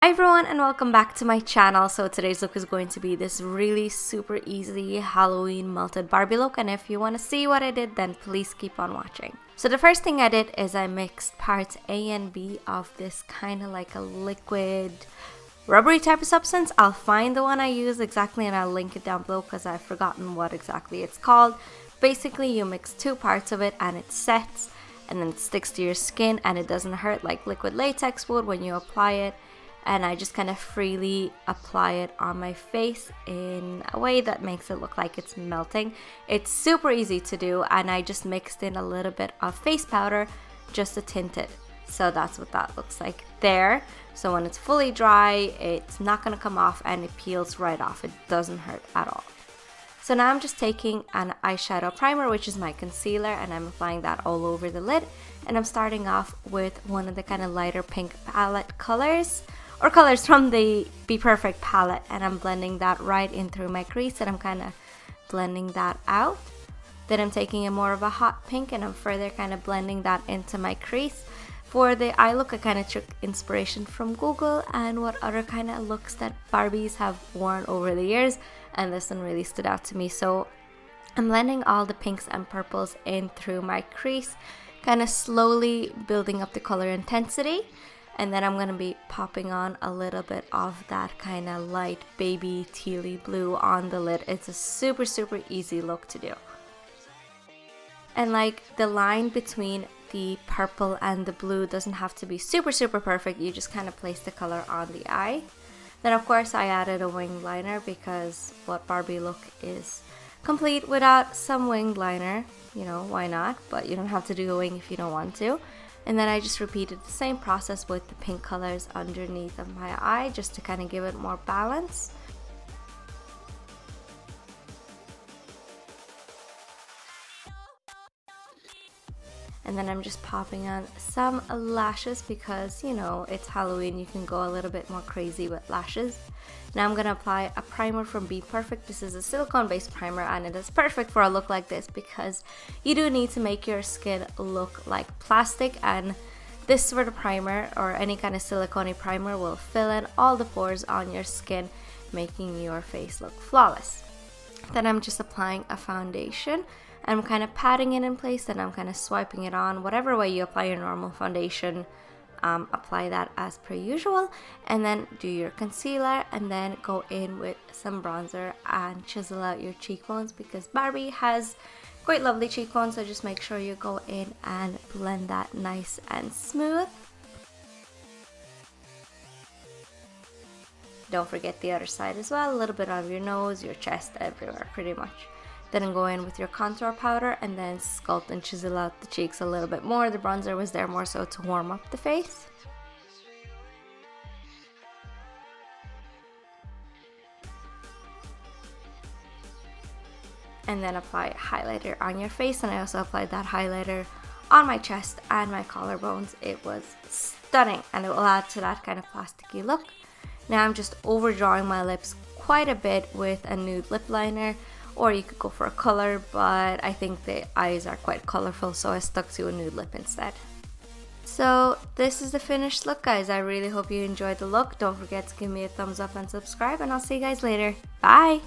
Hi everyone and welcome back to my channel. So today's look is going to be this really super easy Halloween melted Barbie look, and if you want to see what I did, then please keep on watching. So the first thing I did is I mixed parts A and B of this kind of like a liquid rubbery type of substance. I'll find the one I use exactly and I'll link it down below because I've forgotten what exactly it's called. Basically you mix two parts of it and it sets and then it sticks to your skin and it doesn't hurt like liquid latex would when you apply it. And I just kind of freely apply it on my face in a way that makes it look like it's melting. It's super easy to do, and I just mixed in a little bit of face powder just to tint it. So that's what that looks like there. So when it's fully dry, it's not going to come off and it peels right off. It doesn't hurt at all. So now I'm just taking an eyeshadow primer, which is my concealer, and I'm applying that all over the lid. And I'm starting off with one of the kind of lighter pink palette colors, or colors from the bPerfect palette, and I'm blending that right in through my crease, and I'm kind of blending that out. Then I'm taking a more of a hot pink and I'm further kind of blending that into my crease. For the eye look, I kind of took inspiration from Google and what other kind of looks that Barbies have worn over the years, and this one really stood out to me. So I'm blending all the pinks and purples in through my crease, kind of slowly building up the color intensity. And then I'm going to be popping on a little bit of that kind of light baby tealy blue on the lid. It's a super easy look to do. And like the line between the purple and the blue doesn't have to be super perfect. You just kind of place the color on the eye. Then of course I added a winged liner because what Barbie look is complete without some winged liner? You know, why not? But you don't have to do a wing if you don't want to. And then I just repeated the same process with the pink colors underneath of my eye just to kind of give it more balance. And then I'm just popping on some lashes because, you know, it's Halloween, you can go a little bit more crazy with lashes. Now I'm going to apply a primer from bPerfect. This is a silicone based primer and it is perfect for a look like this because you do need to make your skin look like plastic, and this sort of primer or any kind of silicone primer will fill in all the pores on your skin, making your face look flawless. Then I'm just applying a foundation. I'm kind of patting it in place and I'm kind of swiping it on. Whatever way you apply your normal foundation, apply that as per usual, and then do your concealer and then go in with some bronzer and chisel out your cheekbones because Barbie has quite lovely cheekbones, so just make sure you go in and blend that nice and smooth. Don't forget the other side as well, a little bit on your nose, your chest, everywhere pretty much. Then go in with your contour powder and then sculpt and chisel out the cheeks a little bit more. The bronzer was there more so to warm up the face. And then apply highlighter on your face, and I also applied that highlighter on my chest and my collarbones. It was stunning and it will add to that kind of plasticky look. Now I'm just overdrawing my lips quite a bit with a nude lip liner, or you could go for a color, but I think the eyes are quite colorful, so I stuck to a nude lip instead. So this is the finished look, guys. I really hope you enjoyed the look. Don't forget to give me a thumbs up and subscribe, and I'll see you guys later. Bye!